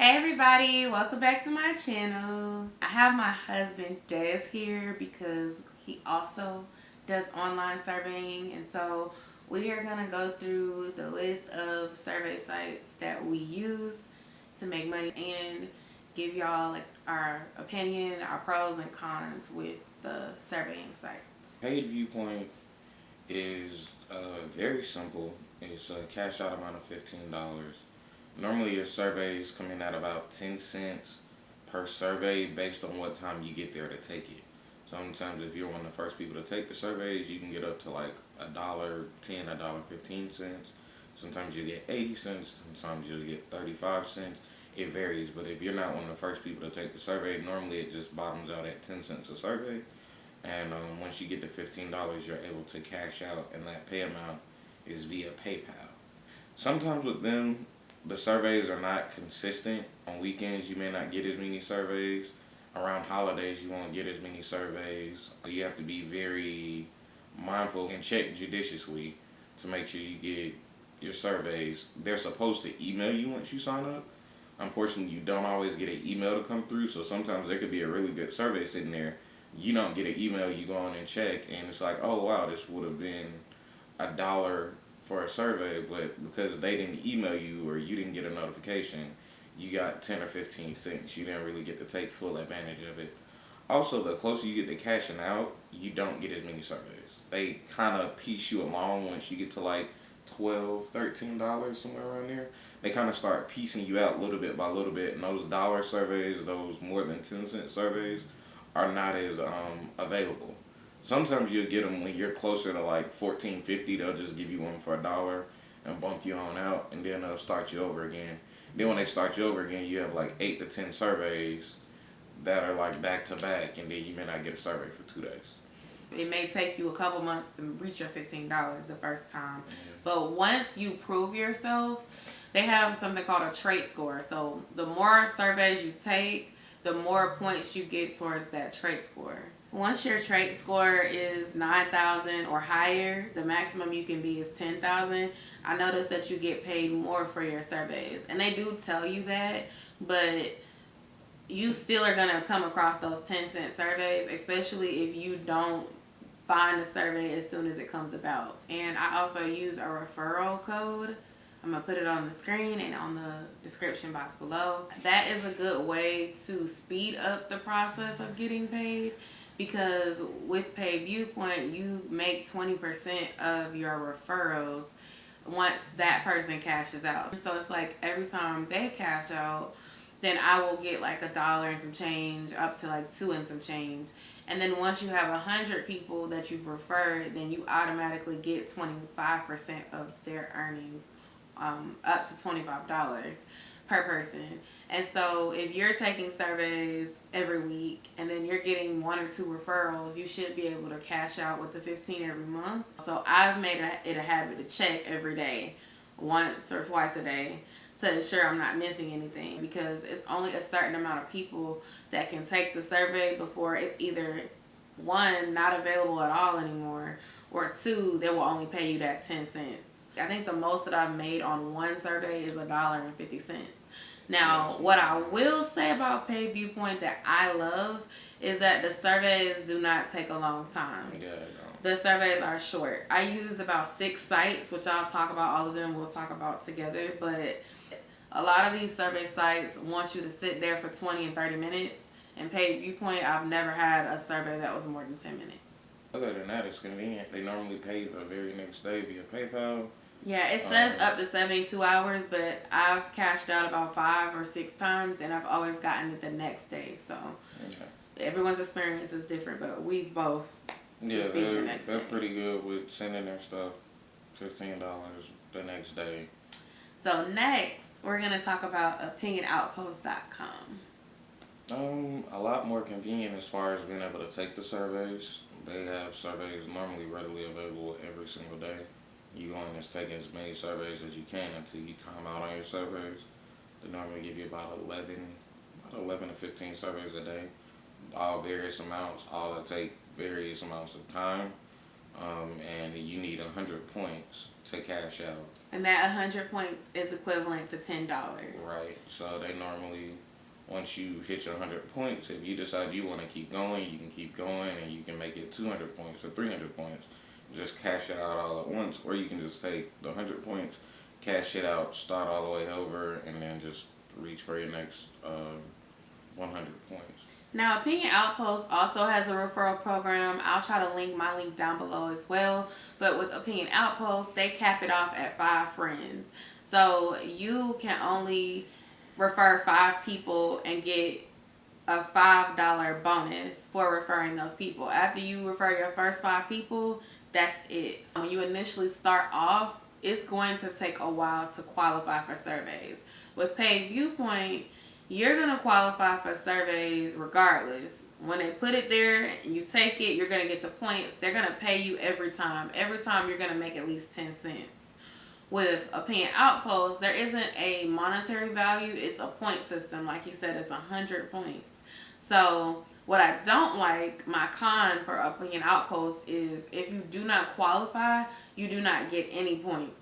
Hey everybody, welcome back to my channel. I have my husband Des here because he also does online surveying, and so we are gonna go through the list of survey sites that we use to make money and give y'all like our opinion, our pros and cons with the surveying sites. Paid viewpoint is very simple. It's a cash out amount of $15. Normally your surveys come in at about 10 cents per survey based on what time you get there to take it. Sometimes if you're one of the first people to take the surveys, you can get up to like $1.10, $1.15. Sometimes you get 80 cents, sometimes you'll get 35 cents. It varies, but if you're not one of the first people to take the survey, normally it just bottoms out at 10 cents a survey. And once you get to $15, you're able to cash out, and that pay amount is via PayPal. Sometimes with them, the surveys are not consistent. On weekends, you may not get as many surveys. Around holidays, you won't get as many surveys. You have to be very mindful and check judiciously to make sure you get your surveys. They're supposed to email you once you sign up. Unfortunately, you don't always get an email to come through, so sometimes there could be a really good survey sitting there. You don't get an email, you go on and check, and it's like, oh wow, this would have been $1 for a survey, but because they didn't email you or you didn't get a notification, you got 10 or 15 cents. You didn't really get to take full advantage of it. Also, the closer you get to cashing out, you don't get as many surveys. They kind of piece you along once you get to like $12, $13, somewhere around there. They kind of start piecing you out little bit by little bit, and those dollar surveys, those more than 10-cent surveys, are not as available. Sometimes you'll get them when you're closer to like $14.50. They'll just give you one for $1 and bump you on out, and then they'll start you over again. Then when they start you over again, you have like 8 to 10 surveys that are like back to back, and then you may not get a survey for 2 days. It may take you a couple months to reach your $15 the first time, but once you prove yourself, they have something called a trait score. So the more surveys you take, the more points you get towards that trait score. Once your trait score is 9,000 or higher, the maximum you can be is 10,000. I noticed that you get paid more for your surveys, and they do tell you that, but you still are going to come across those 10-cent surveys, especially if you don't find the survey as soon as it comes about. And I also use a referral code. I'm going to put it on the screen and on the description box below. That is a good way to speed up the process of getting paid, because with Pay Viewpoint, you make 20% of your referrals once that person cashes out. So it's like every time they cash out, then I will get like $1 and some change up to like $2 and some change. And then once you have 100 people that you've referred, then you automatically get 25% of their earnings, up to $25 per person. And so if you're taking surveys every week and then you're getting 1 or 2 referrals, you should be able to cash out with the 15 every month. So I've made it a habit to check every day, once or twice a day, to ensure I'm not missing anything, because it's only a certain amount of people that can take the survey before it's either 1, not available at all anymore, or 2, they will only pay you that 10 cents. I think the most that I've made on one survey is $1.50. Now, what I will say about Pay Viewpoint that I love is that the surveys do not take a long time. Yeah, they don't. The surveys are short. I use about 6 sites, which I'll talk about all of them. We'll talk about together, but a lot of these survey sites want you to sit there for 20 and 30 minutes. And Pay Viewpoint, I've never had a survey that was more than 10 minutes. Other than that, it's convenient. They normally pay the very next day via PayPal. Yeah, it says up to 72 hours, but I've cashed out about 5 or 6 times, and I've always gotten it the next day. So everyone's experience is different, but we've both received the next day. They're pretty good with sending their stuff $15 the next day. So next, we're going to talk about opinionoutpost.com. A lot more convenient as far as being able to take the surveys. They have surveys normally readily available every single day. You go in and take as many surveys as you can until you time out on your surveys. They normally give you about 11 to 15 surveys a day, all various amounts, all that take various amounts of time. and you need 100 points to cash out. And that 100 points is equivalent to $10. Right. So they normally, once you hit your 100 points, if you decide you want to keep going, you can keep going, and you can make it 200 points or 300 points. Just cash it out all at once, or you can just take the 100 points, cash it out, start all the way over, and then just reach for your next 100 points. Now, Opinion Outpost also has a referral program. I'll try to link my link down below as well. But with Opinion Outpost, they cap it off at 5 friends. So you can only refer 5 people and get a $5 bonus for referring those people. After you refer your first 5 people, that's it. So when you initially start off, it's going to take a while to qualify for surveys. With Paid Viewpoint, you're going to qualify for surveys regardless. When they put it there and you take it, you're going to get the points. They're going to pay you every time. Every time you're going to make at least 10 cents. With Opinion Outpost, there isn't a monetary value. It's a point system. Like he said, it's 100 points. So what I don't like, my con for Opinion Outpost, is if you do not qualify, you do not get any points.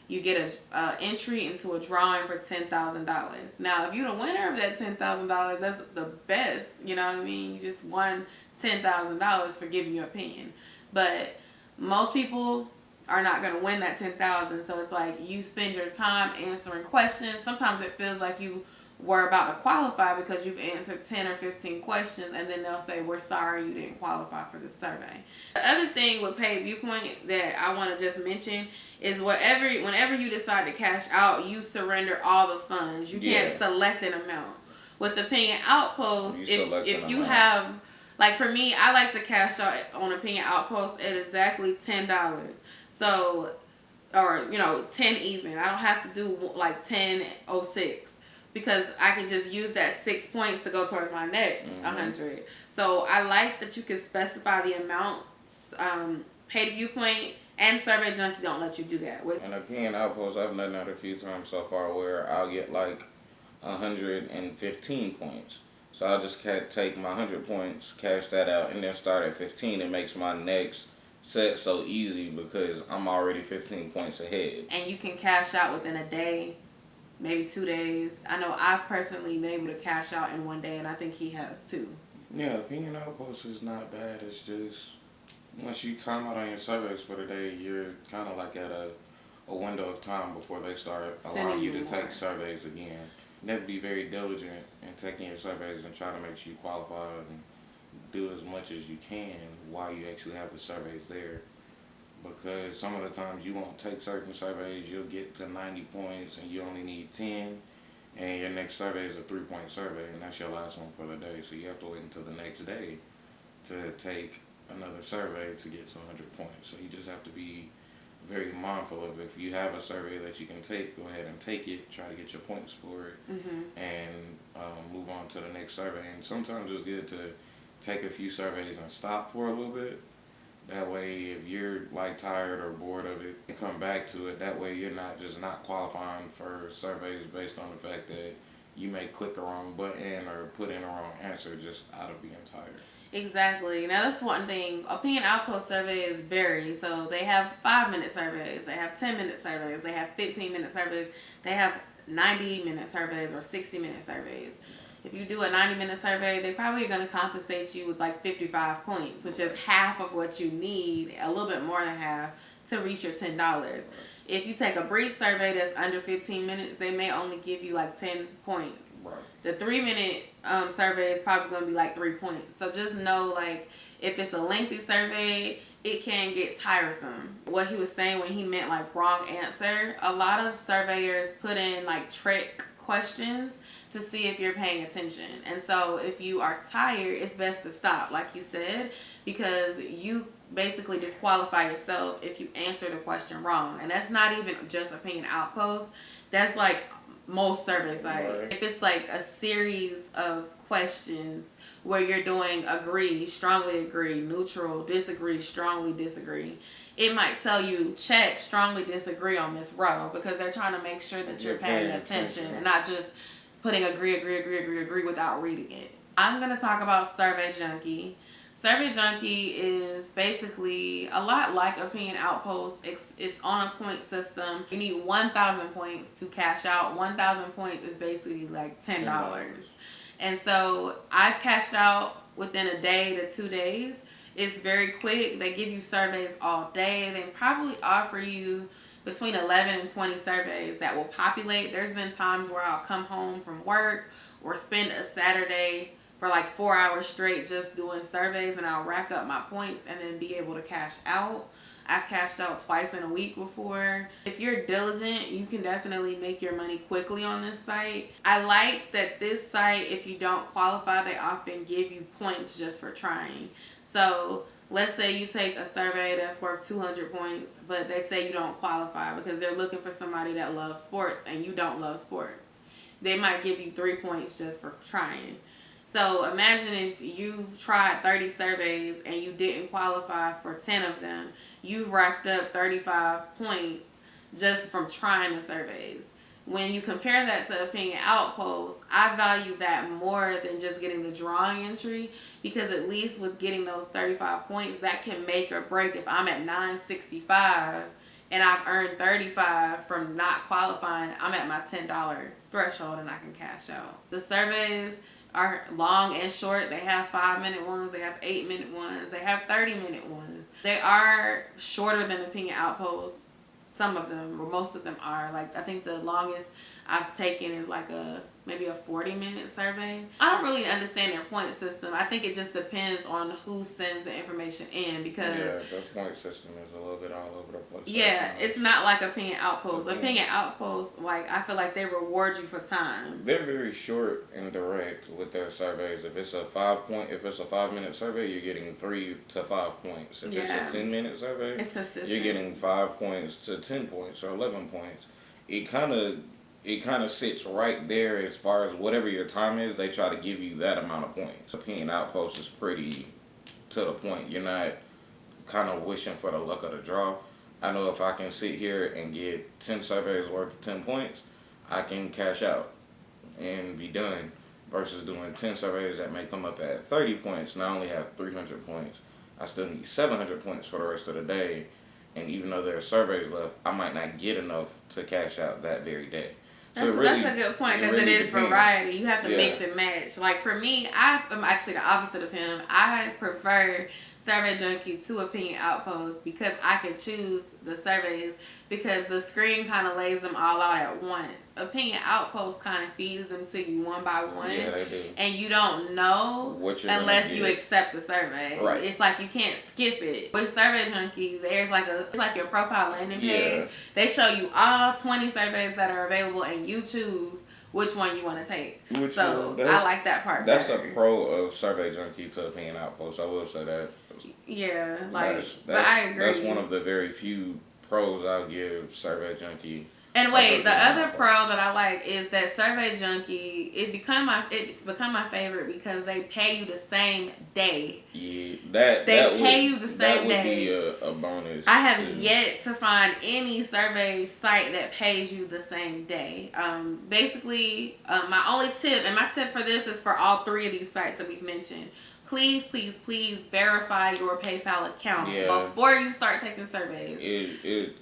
You get a entry into a drawing for $10,000. Now, if you're the winner of that $10,000, that's the best. You know what I mean? You just won $10,000 for giving your opinion. But most people are not going to win that $10,000. So it's like you spend your time answering questions. Sometimes it feels like you were about to qualify because you've answered 10 or 15 questions, and then they'll say, we're sorry you didn't qualify for this survey. The other thing with Paid Viewpoint that I want to just mention is whenever you decide to cash out, you surrender all the funds. You can't select an amount. With Opinion Outpost, if you have, like for me, I like to cash out on Opinion Outpost at exactly $10. So, or 10 even. I don't have to do like 10.06. Because I can just use that 6 points to go towards my next 100. So I like that you can specify the amounts. Paid Viewpoint and Survey Junkie don't let you do that. An Opinion Outpost, I've done that a few times so far where I'll get like 115 points. So I'll just take my 100 points, cash that out, and then start at 15. It makes my next set so easy because I'm already 15 points ahead. And you can cash out within a day. Maybe 2 days. I know I've personally been able to cash out in 1 day, and I think he has too. Yeah, Opinion Outpost is not bad. It's just once you time out on your surveys for the day, you're kind of like at a window of time before they start allowing you to take surveys again. You have to be very diligent in taking your surveys and try to make sure you qualify and do as much as you can while you actually have the surveys there. Because some of the times you won't take certain surveys, you'll get to 90 points and you only need 10, and your next survey is a 3-point survey, and that's your last one for the day. So you have to wait until the next day to take another survey to get to 100 points. So you just have to be very mindful of if you have a survey that you can take, go ahead and take it, try to get your points for it, and move on to the next survey. And sometimes it's good to take a few surveys and stop for a little bit. That way, if you're like tired or bored of it, you come back to it. That way, you're not just not qualifying for surveys based on the fact that you may click a wrong button or put in a wrong answer just out of being tired. Exactly. Now, that's one thing. Opinion Outpost surveys vary. So they have 5-minute surveys. They have 10-minute surveys. They have 15-minute surveys. They have 90-minute surveys or 60-minute surveys. If you do a 90-minute survey, they probably are going to compensate you with like 55 points, which is half of what you need, a little bit more than half, to reach your $10. Right. If you take a brief survey that's under 15 minutes, they may only give you like 10 points. Right. The 3-minute survey is probably going to be like 3 points. So just know, like, if it's a lengthy survey, it can get tiresome. What he was saying when he meant like wrong answer, a lot of surveyors put in like trick questions to see if you're paying attention. And so if you are tired, it's best to stop, like he said, because you basically disqualify yourself if you answer the question wrong. And that's not even just Opinion Outpost. That's like most survey sites. Right. If it's like a series of questions where you're doing agree, strongly agree, neutral, disagree, strongly disagree, it might tell you check strongly disagree on this row because they're trying to make sure that you're paying attention and not just putting agree without reading it. I'm going to talk about Survey Junkie. Survey Junkie is basically a lot like Opinion Outpost. It's on a point system. You need 1,000 points to cash out. 1,000 points is basically like $10. And so I've cashed out within a day to 2 days. It's very quick. They give you surveys all day. They probably offer you between 11 and 20 surveys that will populate. There's been times where I'll come home from work or spend a Saturday for like 4 hours straight just doing surveys, and I'll rack up my points and then be able to cash out. I've cashed out twice in a week before. If you're diligent, you can definitely make your money quickly on this site. I like that this site, if you don't qualify, they often give you points just for trying. So let's say you take a survey that's worth 200 points, but they say you don't qualify because they're looking for somebody that loves sports and you don't love sports. They might give you 3 points just for trying. So imagine if you've tried 30 surveys and you didn't qualify for 10 of them. You've racked up 35 points just from trying the surveys. When you compare that to Opinion Outpost, I value that more than just getting the drawing entry, because at least with getting those 35 points, that can make or break. If I'm at 965 and I've earned 35 from not qualifying, I'm at my $10 threshold and I can cash out. The surveys are long and short. They have 5-minute ones, they have 8-minute ones, they have 30-minute ones. They are shorter than Opinion Outpost. Some of them, or most of them are. Like, I think the longest I've taken is like maybe a 40-minute survey. I don't really understand their point system. I think it just depends on who sends the information in, because the point system is a little bit all over the place. Yeah, it's not like Opinion Outpost. Opinion Outpost, like, I feel like they reward you for time. They're very short and direct with their surveys. If it's a 5-minute survey, you're getting 3 to 5 points. If it's a 10-minute survey, it's consistent. You're getting 5 points to 10 points or 11 points. It kind of sits right there as far as whatever your time is. They try to give you that amount of points. Opinion Outpost is pretty to the point. You're not kind of wishing for the luck of the draw. I know if I can sit here and get 10 surveys worth 10 points, I can cash out and be done, versus doing 10 surveys that may come up at 30 points and I only have 300 points. I still need 700 points for the rest of the day, and even though there are surveys left, I might not get enough to cash out that very day. That's a good point, because it is variety. You have to mix and match. Like, for me, I'm actually the opposite of him. I prefer Survey Junkie to Opinion Outpost because I can choose the surveys, because the screen kind of lays them all out at once. Opinion Outpost kind of feeds them to you one by one. Yeah, they do. And you don't know unless you accept the survey. Right. It's like you can't skip it. With Survey Junkie, there's it's like your profile landing page. Yeah. They show you all 20 surveys that are available, and you choose which one you want to take. I like that part. That's better. a pro of Survey Junkie to Opinion Outpost. I will say that. Yeah, like, but I agree. That's one of the very few pros I'll give Survey Junkie. And wait, the other pro that I like is that Survey Junkie, it's become my favorite because they pay you the same day. Yeah, they pay you the same day. That would be a bonus. I have yet to find any survey site that pays you the same day. Basically, my only tip, and my tip for this is for all 3 of these sites that we've mentioned. Please, please, please verify your PayPal account before you start taking surveys.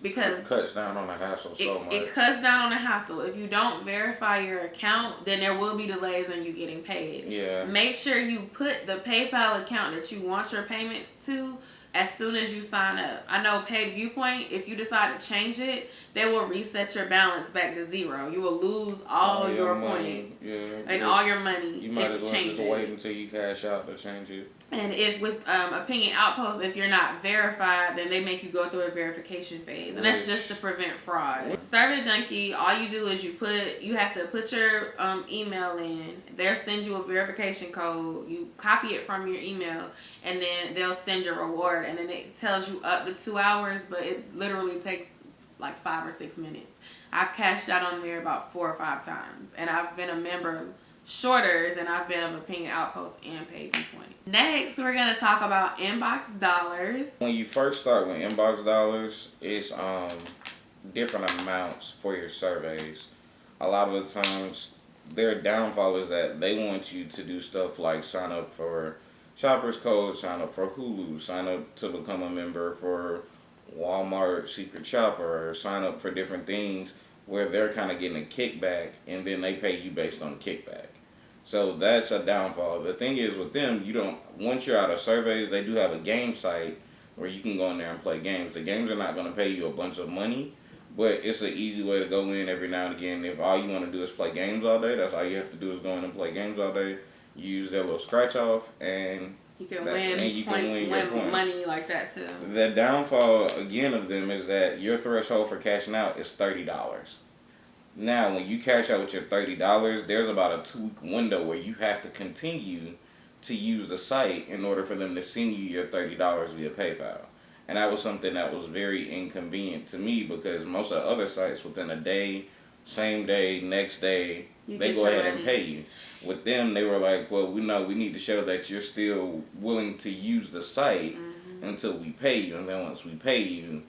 Because it cuts down on the hassle so much. It cuts down on the hassle. If you don't verify your account, then there will be delays in you getting paid. Yeah. Make sure you put the PayPal account that you want your payment to as soon as you sign up. I know Paid Viewpoint, if you decide to change it, they will reset your balance back to 0. You will lose all your points and all your money. You might as well just wait until you cash out to change it. And if with Opinion Outpost, if you're not verified, then they make you go through a verification phase, and that's just to prevent fraud. Survey Junkie, all you do is you have to put your email in. They'll send you a verification code. You copy it from your email, and then they'll send your reward. And then it tells you up to 2 hours, but it literally takes like 5 or 6 minutes. I've cashed out on there about 4 or 5 times, and I've been a member shorter than I've been of Opinion Outpost and Paid Viewpoint. Next, we're going to talk about Inbox Dollars. When you first start with Inbox Dollars, it's different amounts for your surveys. A lot of the times, their downfall is that they want you to do stuff like sign up for Shoppers code, sign up for Hulu, sign up to become a member for Walmart Secret Shopper, or sign up for different things where they're kind of getting a kickback and then they pay you based on the kickback. So that's a downfall. The thing is with them, you don't, once you're out of surveys, they do have a game site where you can go in there and play games. The games are not going to pay you a bunch of money, but it's an easy way to go in every now and again. If all you want to do is play games all day, that's all you have to do is go in and play games all day. You use their little scratch off and you can win money like that too. The downfall again of them is that your threshold for cashing out is $30. Now, when you cash out with your $30, there's about a 2-week window where you have to continue to use the site in order for them to send you your $30 via PayPal. And that was something that was very inconvenient to me because most of the other sites within a day, same day, next day, they go ahead and pay you. With them, they were like, well, we know we need to show that you're still willing to use the site until we pay you. And then once we pay you,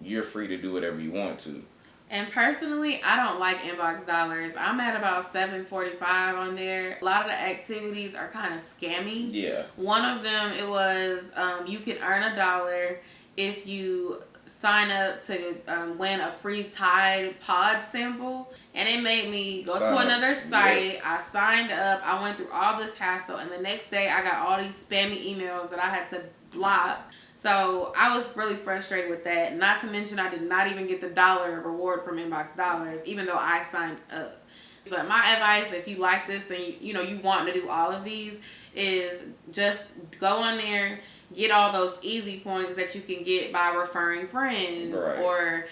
you're free to do whatever you want to. And personally, I don't like inbox dollars. I'm at about 745 on there. A lot of the activities are kind of scammy. Yeah. One of them, it was you can earn $1 if you sign up to win a free Tide pod sample. And it made me go to another site. Yeah. I signed up. I went through all this hassle. And the next day, I got all these spammy emails that I had to block. So I was really frustrated with that. Not to mention I did not even get the $1 reward from Inbox Dollars, even though I signed up. But my advice, if you like this and you want to do all of these, is just go on there, get all those easy points that you can get by referring friends, right, or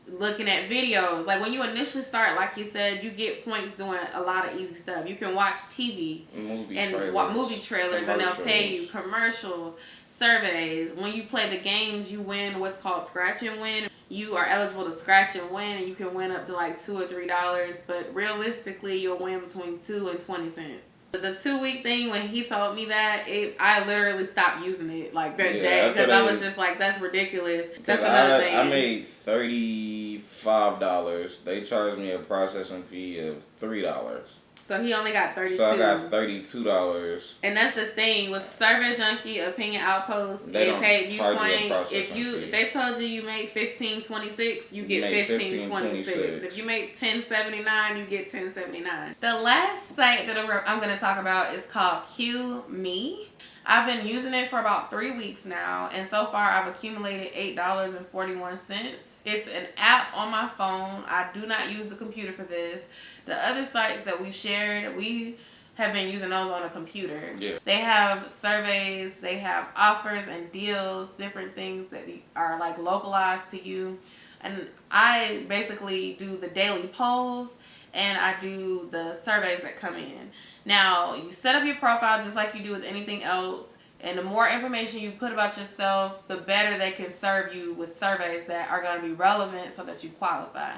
looking at videos. Like when you initially start, like you said, you get points doing a lot of easy stuff. You can watch TV movie trailers and they'll pay you, commercials, surveys. When you play the games, you win what's called scratch and win. You are eligible to scratch and win, and you can win up to like $2 or $3, but realistically you'll win between 2 and 20 cents. The 2-week thing, when he told me that, I literally stopped using it like that day because I was just like, that's ridiculous. That's another thing. I made $35. They charged me a processing fee of $3. So he only got $32. So I got $32. And that's the thing with Survey Junkie, Opinion Outpost, they pay viewpoint. If they told you made $15.26, you get $15.26. If you make $10.79, you get $10.79. The last site that I'm going to talk about is called Q Me. I've been using it for about 3 weeks now, and so far I've accumulated $8.41. It's an app on my phone. I do not use the computer for this. The other sites that we shared, we have been using those on a computer. Yeah. They have surveys, they have offers and deals, different things that are like localized to you. And I basically do the daily polls and I do the surveys that come in. Now, you set up your profile just like you do with anything else. And the more information you put about yourself, the better they can serve you with surveys that are going to be relevant so that you qualify.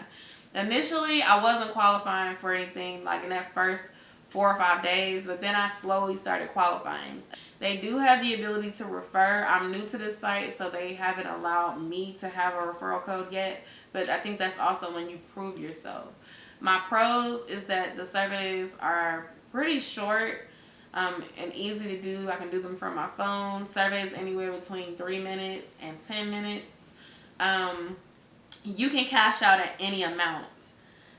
Initially, I wasn't qualifying for anything like in that first 4 or 5 days, but then I slowly started qualifying. They do have the ability to refer. I'm new to this site, so they haven't allowed me to have a referral code yet, but I think that's also when you prove yourself. My pros is that the surveys are pretty short and easy to do. I can do them from my phone. Surveys anywhere between 3 minutes and 10 minutes. You can cash out at any amount.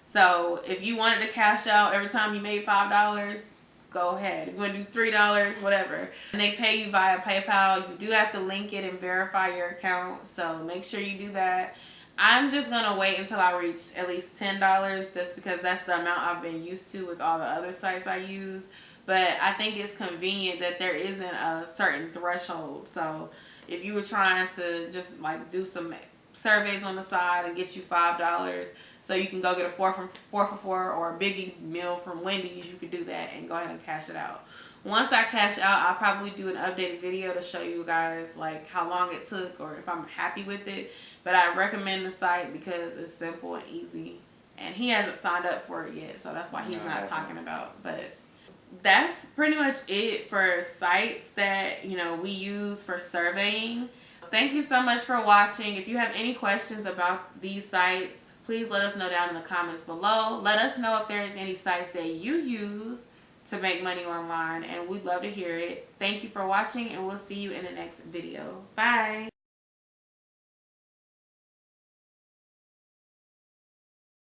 So if you wanted to cash out every time you made $5, go ahead. If you want to do $3, whatever. And they pay you via PayPal. You do have to link it and verify your account. So make sure you do that. I'm just going to wait until I reach at least $10 just because that's the amount I've been used to with all the other sites I use. But I think it's convenient that there isn't a certain threshold. So if you were trying to just like do some surveys on the side and get you $5 so you can go get a 4 for $4 or a biggie meal from Wendy's, you could do that and go ahead and cash it out. Once I cash out, I'll probably do an updated video to show you guys like how long it took or if I'm happy with it. But I recommend the site because it's simple and easy. And he hasn't signed up for it yet, so that's why he's not talking about. But that's pretty much it for sites that, we use for surveying. Thank you so much for watching. If you have any questions about these sites, please let us know down in the comments below. Let us know if there's any sites that you use to make money online, and we'd love to hear it. Thank you for watching, and we'll see you in the next video. Bye.